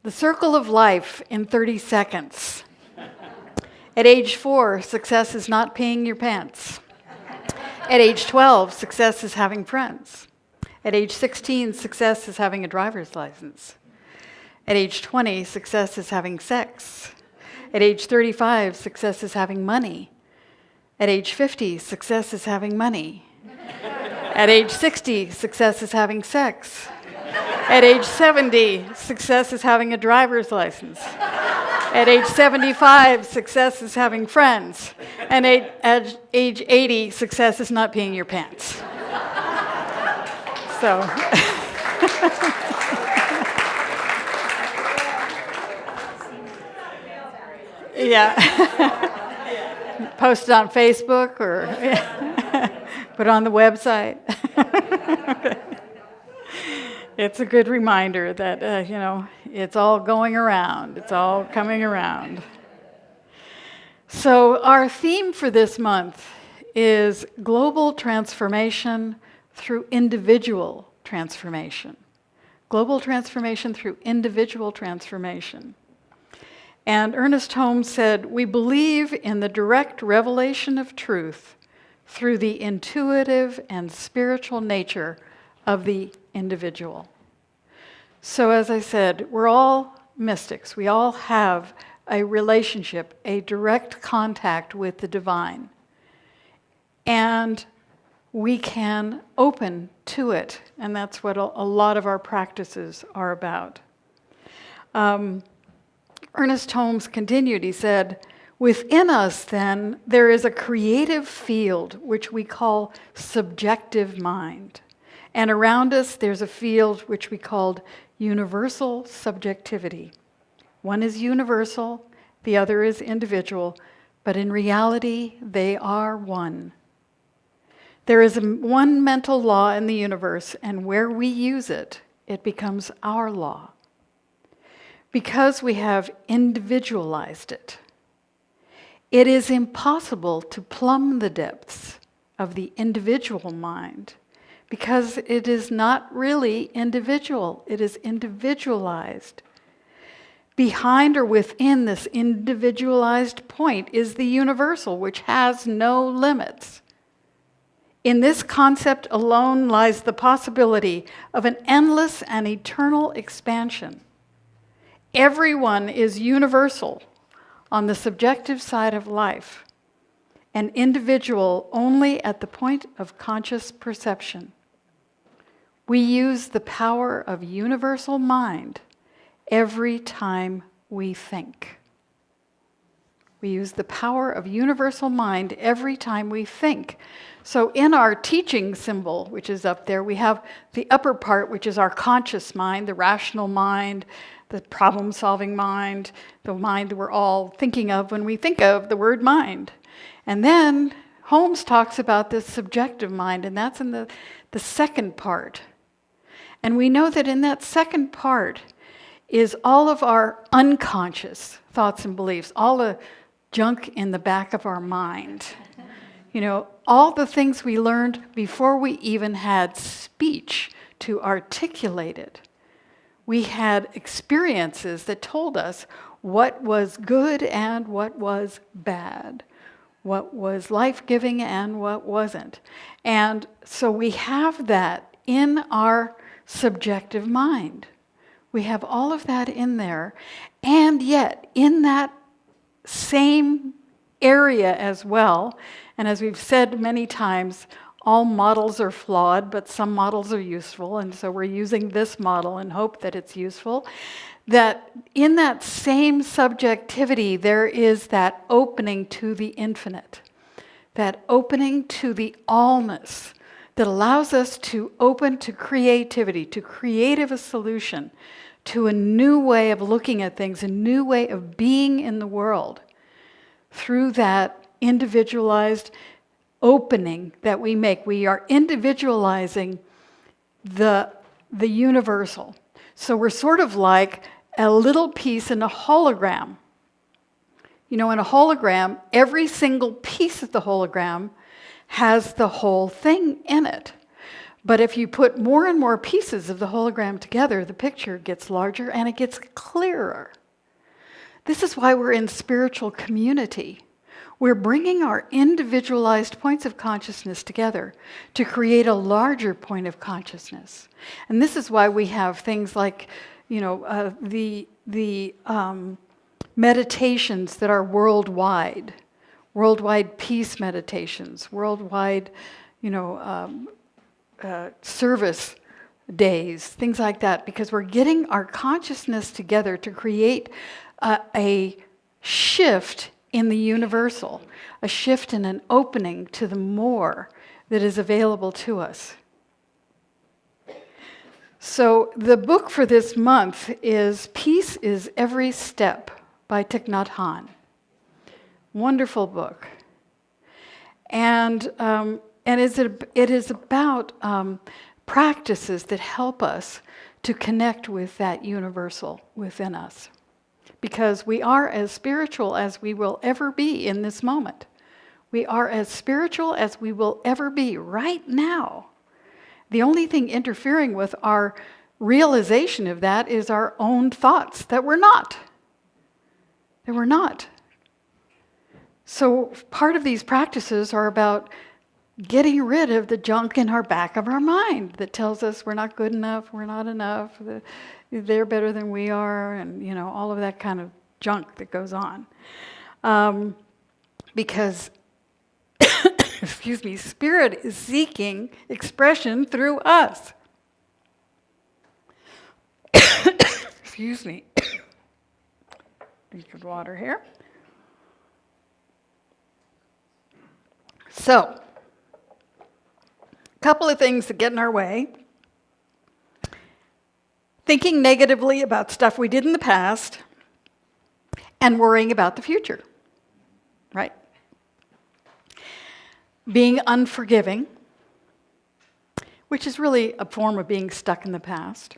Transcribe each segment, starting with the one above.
The circle of life in 30 seconds. At age 4, success is not peeing your pants. At age 12, success is having friends. At age 16, success is having a driver's license. At age 20, success is having sex. At age 35, success is having money. At age 50, success is having money. At age 60, success is having sex. At age 70, success is having a driver's license. At age 75, success is having friends. And at age 80, success is not peeing your pants. So, yeah. Post it on Facebook or put it on the website. It's a good reminder that, it's all going around. It's all coming around. So our theme for this month is global transformation through individual transformation. Global transformation through individual transformation. And Ernest Holmes said, "We believe in the direct revelation of truth through the intuitive and spiritual nature of the individual." So as I said, we're all mystics. We all have a relationship, a direct contact with the divine. And we can open to it, and that's what a lot of our practices are about. Ernest Holmes continued, he said, "Within us, then, there is a creative field which we call subjective mind. And around us, there's a field which we called universal subjectivity. One is universal, the other is individual, but in reality, they are one. There is one mental law in the universe, and where we use it, it becomes our law. Because we have individualized it, it is impossible to plumb the depths of the individual mind because it is not really individual, it is individualized. Behind or within this individualized point is the universal, which has no limits. In this concept alone lies the possibility of an endless and eternal expansion. Everyone is universal on the subjective side of life, and individual only at the point of conscious perception. We use the power of universal mind every time we think. We use the power of universal mind every time we think. So in our teaching symbol, which is up there, we have the upper part, which is our conscious mind, the rational mind, the problem-solving mind, the mind that we're all thinking of when we think of the word mind. And then Holmes talks about this subjective mind, and that's in the second part. And we know that in that second part is all of our unconscious thoughts and beliefs, all the junk in the back of our mind. All the things we learned before we even had speech to articulate it. We had experiences that told us what was good and what was bad, what was life-giving and what wasn't. And so we have that in our subjective mind. We have all of that in there, and yet in that same area as well, and as we've said many times, all models are flawed, but some models are useful, and so we're using this model and hope that it's useful, that in that same subjectivity, there is that opening to the infinite, that opening to the allness that allows us to open to creativity, to creative a solution, to a new way of looking at things, a new way of being in the world through that individualized opening that we make. We are individualizing the universal. So we're sort of like a little piece in a hologram. In a hologram, every single piece of the hologram has the whole thing in it. But if you put more and more pieces of the hologram together, the picture gets larger and it gets clearer. This is why we're in spiritual community. We're bringing our individualized points of consciousness together to create a larger point of consciousness. And this is why we have things like, the meditations that are worldwide peace meditations, worldwide, service days, things like that, because we're getting our consciousness together to create a shift in the universal, a shift and an opening to the more that is available to us. So the book for this month is Peace is Every Step by Thich Nhat Hanh. Wonderful book. And it is about practices that help us to connect with that universal within us. Because we are as spiritual as we will ever be in this moment. We are as spiritual as we will ever be right now. The only thing interfering with our realization of that is our own thoughts that we're not. That we're not. So part of these practices are about getting rid of the junk in our back of our mind that tells us we're not good enough, we're not enough, they're better than we are, and all of that kind of junk that goes on. Because, excuse me, spirit is seeking expression through us. Excuse me. Drink of water here. So, a couple of things that get in our way. Thinking negatively about stuff we did in the past and worrying about the future, right? Being unforgiving, which is really a form of being stuck in the past.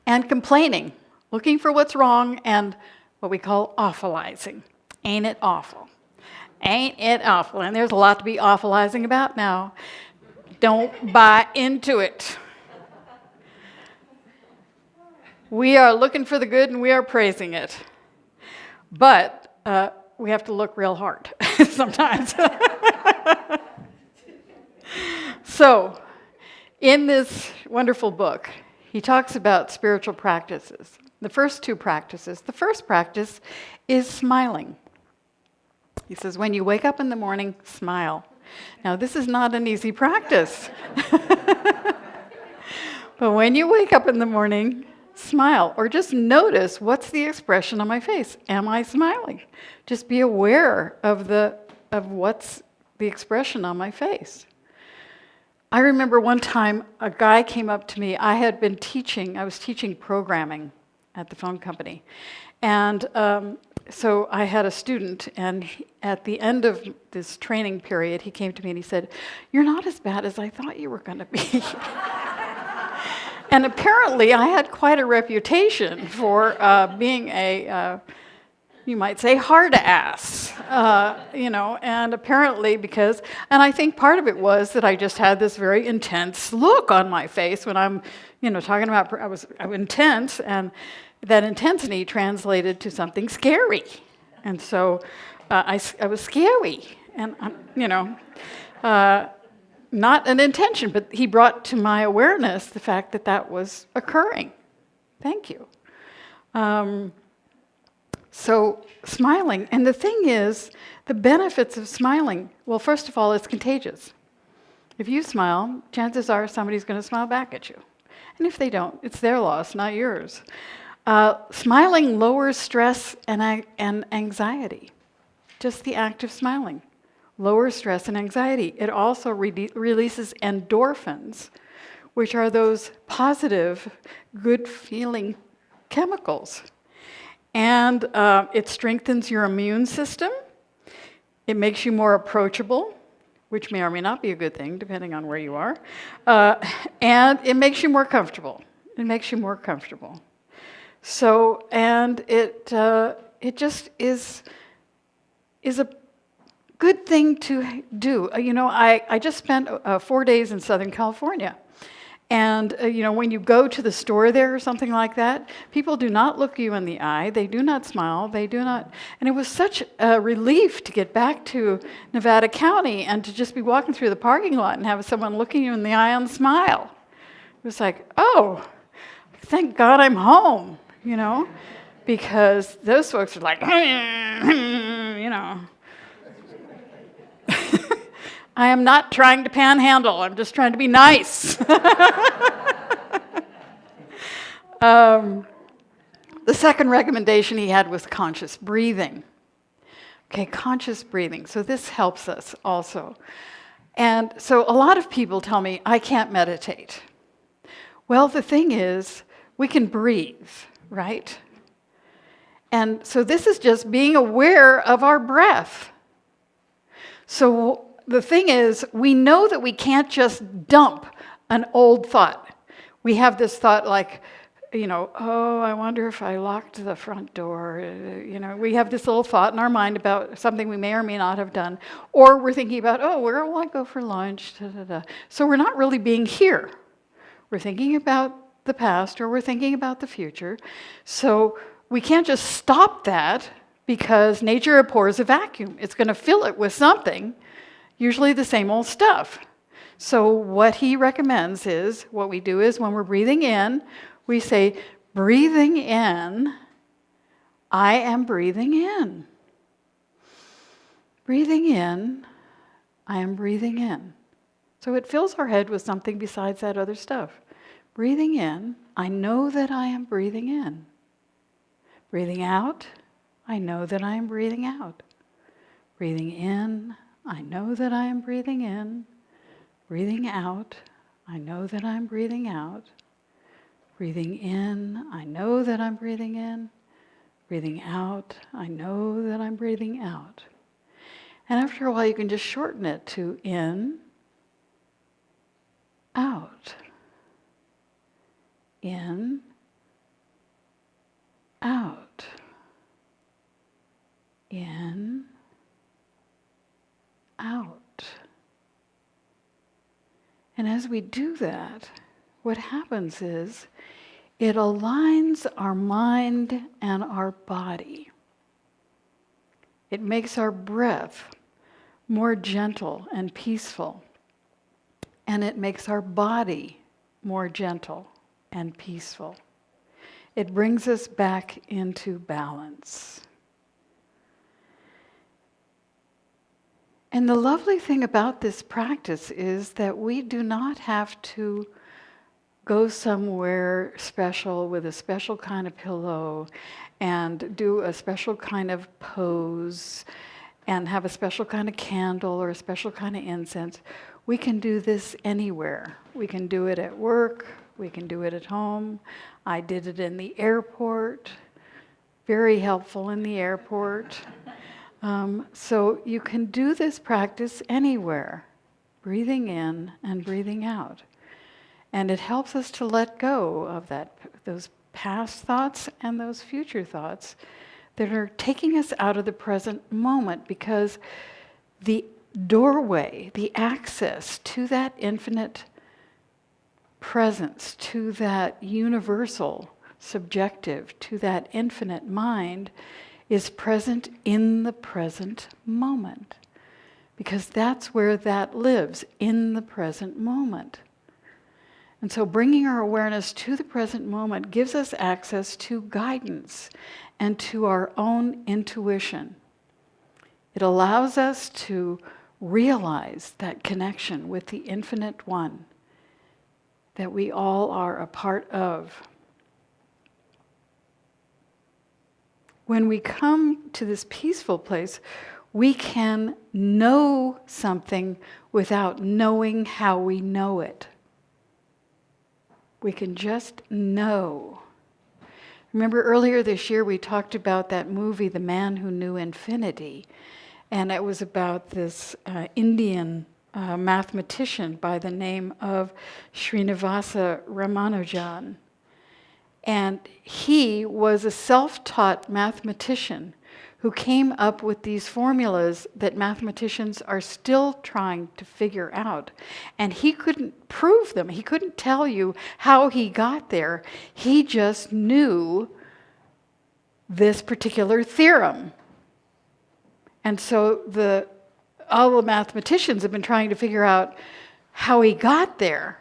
And complaining, looking for what's wrong and what we call awfulizing. Ain't it awful? Ain't it awful? And there's a lot to be awfulizing about now. Don't buy into it. We are looking for the good and we are praising it. But we have to look real hard sometimes. So, in this wonderful book, he talks about spiritual practices. The first two practices. The first practice is smiling. He says, when you wake up in the morning, smile. Now, this is not an easy practice. But when you wake up in the morning, smile, or just notice what's the expression on my face. Am I smiling? Just be aware of what's the expression on my face. I remember one time a guy came up to me. I was teaching programming at the phone company. And so I had a student, and at the end of this training period, he came to me and he said, "You're not as bad as I thought you were going to be." And apparently I had quite a reputation for being a, you might say, hard ass, and apparently and I think part of it was that I just had this very intense look on my face when I'm, talking about, I was intense, and that intensity translated to something scary. And so I was scary, and, not an intention, but he brought to my awareness the fact that was occurring. Thank you. So smiling, and the thing is, the benefits of smiling, well, first of all, it's contagious. If you smile, chances are somebody's going to smile back at you. And if they don't, it's their loss, not yours. Smiling lowers stress and anxiety. Just the act of smiling lowers stress and anxiety. It also releases endorphins, which are those positive, good-feeling chemicals. And it strengthens your immune system. It makes you more approachable, which may or may not be a good thing, depending on where you are. And it makes you more comfortable. It makes you more comfortable. So, and it just is a good thing to do. I just spent 4 days in Southern California. And, when you go to the store there or something like that, people do not look you in the eye. They do not smile. They do not. And it was such a relief to get back to Nevada County and to just be walking through the parking lot and have someone looking you in the eye and smile. It was like, oh, thank God I'm home, because those folks are like, I am not trying to panhandle. I'm just trying to be nice. The second recommendation he had was conscious breathing. Okay, conscious breathing. So this helps us also. And so a lot of people tell me, I can't meditate. Well, the thing is, we can breathe, right? And so this is just being aware of our breath. So the thing is, we know that we can't just dump an old thought. We have this thought like, oh, I wonder if I locked the front door. We have this little thought in our mind about something we may or may not have done. Or we're thinking about, oh, where will I go for lunch? Da, da, da. So we're not really being here. We're thinking about the past or we're thinking about the future. So we can't just stop that because nature abhors a vacuum. It's going to fill it with something. Usually the same old stuff. So what he recommends is, what we do is when we're breathing in, we say, breathing in, I am breathing in. Breathing in, I am breathing in. So it fills our head with something besides that other stuff. Breathing in, I know that I am breathing in. Breathing out, I know that I am breathing out. Breathing in, I know that I am breathing in. Breathing out, I know that I'm breathing out. Breathing in, I know that I'm breathing in. Breathing out, I know that I'm breathing out. And after a while, you can just shorten it to in, out. In, out. In, out. And as we do that, what happens is it aligns our mind and our body. It makes our breath more gentle and peaceful. And it makes our body more gentle and peaceful. It brings us back into balance. And the lovely thing about this practice is that we do not have to go somewhere special with a special kind of pillow and do a special kind of pose and have a special kind of candle or a special kind of incense. We can do this anywhere. We can do it at work. We can do it at home. I did it in the airport. Very helpful in the airport. So you can do this practice anywhere, breathing in and breathing out. And it helps us to let go of those past thoughts and those future thoughts that are taking us out of the present moment, because the doorway, the access to that infinite presence, to that universal subjective, to that infinite mind, is present in the present moment. Because that's where that lives, in the present moment. And so bringing our awareness to the present moment gives us access to guidance and to our own intuition. It allows us to realize that connection with the Infinite One that we all are a part of. When we come to this peaceful place, we can know something without knowing how we know it. We can just know. Remember earlier this year we talked about that movie, The Man Who Knew Infinity, and it was about this Indian mathematician by the name of Srinivasa Ramanujan. And he was a self-taught mathematician who came up with these formulas that mathematicians are still trying to figure out. And he couldn't prove them. He couldn't tell you how he got there. He just knew this particular theorem. And so all the mathematicians have been trying to figure out how he got there.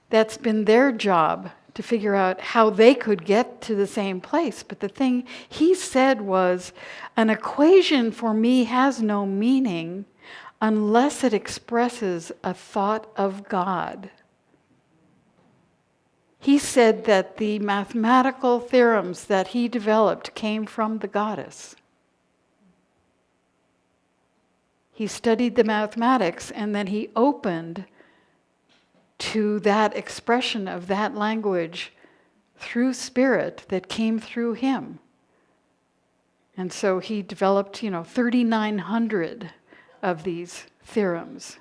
That's been their job, to figure out how they could get to the same place. But the thing he said was, an equation for me has no meaning unless it expresses a thought of God. He said that the mathematical theorems that he developed came from the goddess. He studied the mathematics and then he opened to that expression of that language through spirit that came through him. And so he developed, 3,900 of these theorems.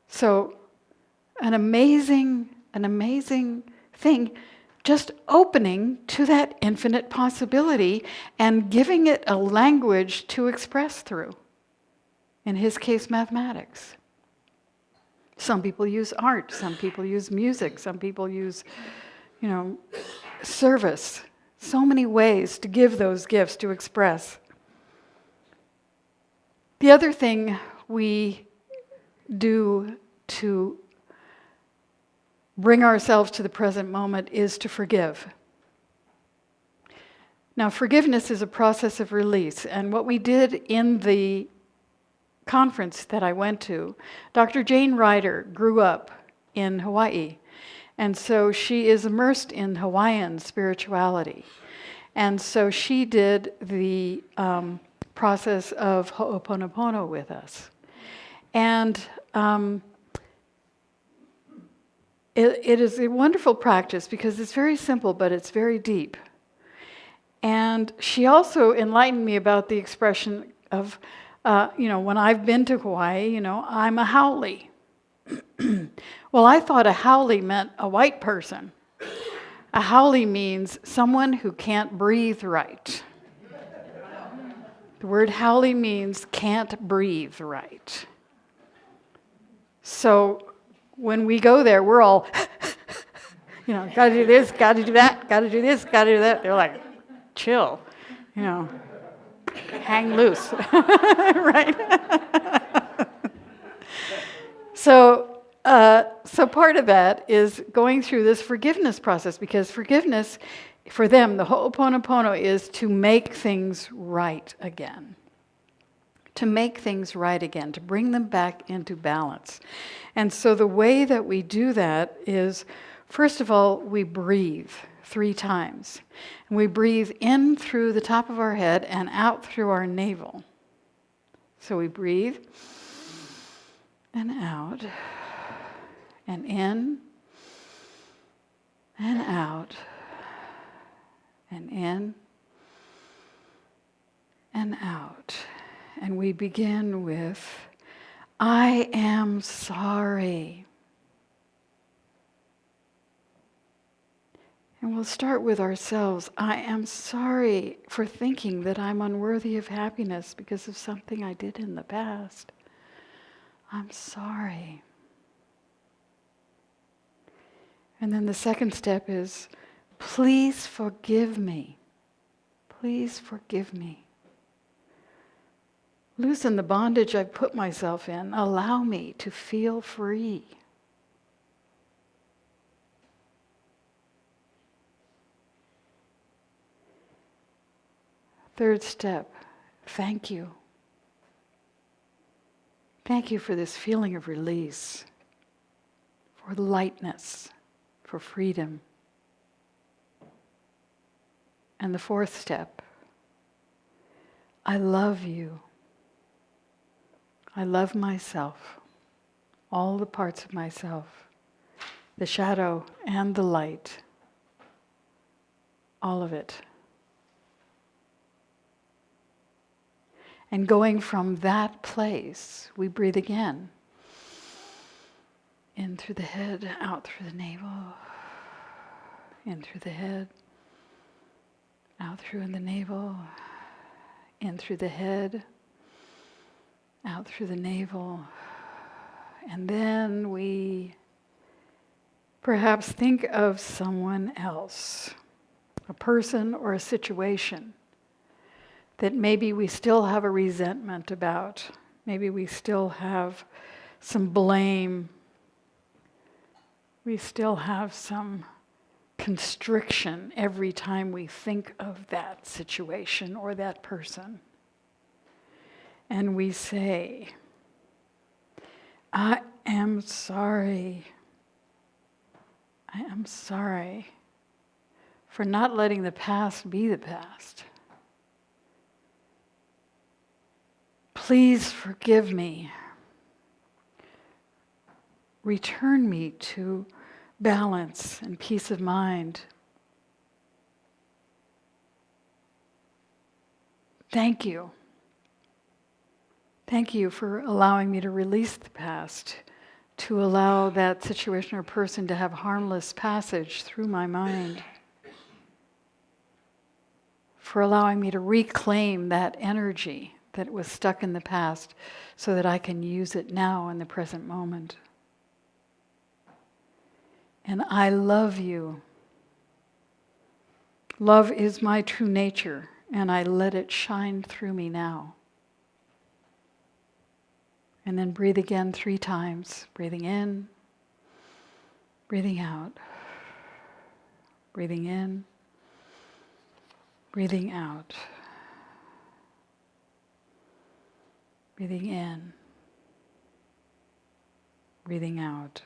So an amazing thing, just opening to that infinite possibility and giving it a language to express through. In his case, mathematics. Some people use art, some people use music, some people use, service. So many ways to give those gifts, to express. The other thing we do to bring ourselves to the present moment is to forgive. Now, forgiveness is a process of release, and what we did in the conference that I went to, Dr. Jane Ryder grew up in Hawaii, and so she is immersed in Hawaiian spirituality. And so she did the process of Ho'oponopono with us. And it is a wonderful practice because it's very simple, but it's very deep. And she also enlightened me about the expression of when I've been to Hawaii, I'm a haole. Well, I thought a haole meant a white person. A haole means someone who can't breathe right. The word haole means can't breathe right. So when we go there, we're all, gotta do this, gotta do that, gotta do this, gotta do that. They're like, chill, hang loose, right? So part of that is going through this forgiveness process, because forgiveness, for them, the Ho'oponopono is to make things right again. To make things right again, to bring them back into balance. And so the way that we do that is, first of all, we breathe 3 times. And we breathe in through the top of our head and out through our navel. So we breathe and out and in and out and in and out. And we begin with, I am sorry. And we'll start with ourselves. I am sorry for thinking that I'm unworthy of happiness because of something I did in the past. I'm sorry. And then the second step is, please forgive me. Please forgive me. Loosen the bondage I've put myself in. Allow me to feel free. Third step, thank you. Thank you for this feeling of release, for lightness, for freedom. And the fourth step, I love you. I love myself, all the parts of myself, the shadow and the light, all of it. And going from that place, we breathe again. In through the head, out through the navel, in through the head, Out through in the navel, in through the head, out through the navel. And then we perhaps think of someone else, a person or a situation that maybe we still have a resentment about. Maybe we still have some blame. We still have some constriction every time we think of that situation or that person. And we say, I am sorry. I am sorry for not letting the past be the past. Please forgive me. Return me to balance and peace of mind. Thank you. Thank you for allowing me to release the past, to allow that situation or person to have harmless passage through my mind, for allowing me to reclaim that energy that was stuck in the past so that I can use it now in the present moment. And I love you. Love is my true nature, and I let it shine through me now. And then breathe again 3 times. Breathing in, breathing out. Breathing in, breathing out. Breathing in, breathing out.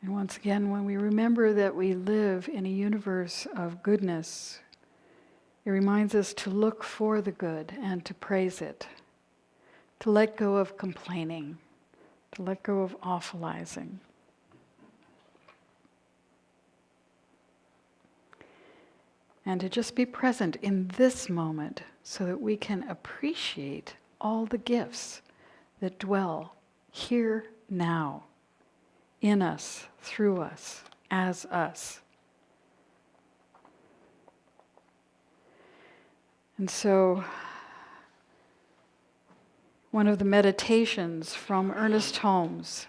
And once again, when we remember that we live in a universe of goodness, it reminds us to look for the good and to praise it, to let go of complaining, to let go of awfulizing. And to just be present in this moment so that we can appreciate all the gifts that dwell here now, in us, through us, as us. And so, one of the meditations from Ernest Holmes,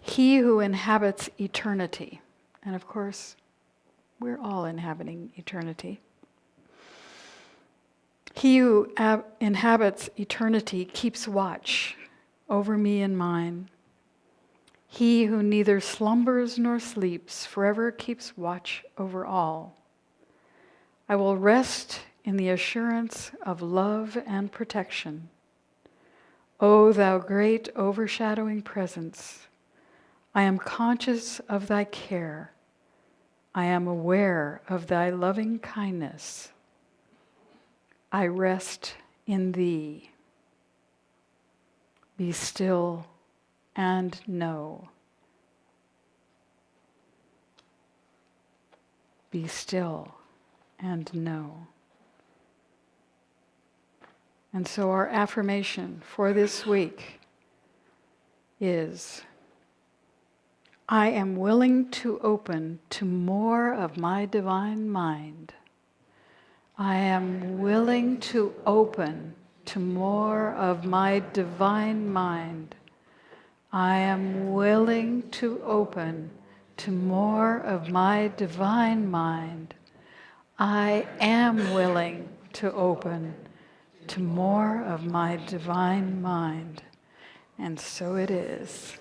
he who inhabits eternity, and of course, we're all inhabiting eternity. He who inhabits eternity keeps watch over me and mine. He who neither slumbers nor sleeps forever keeps watch over all. I will rest in the assurance of love and protection. O thou great overshadowing presence, I am conscious of thy care. I am aware of thy loving kindness. I rest in thee. Be still and know. Be still and know. And so our affirmation for this week is, I am willing to open to more of my divine mind. I am willing to open to more of my divine mind. I am willing to open to more of my divine mind. I am willing to open to more of my divine mind. And so it is.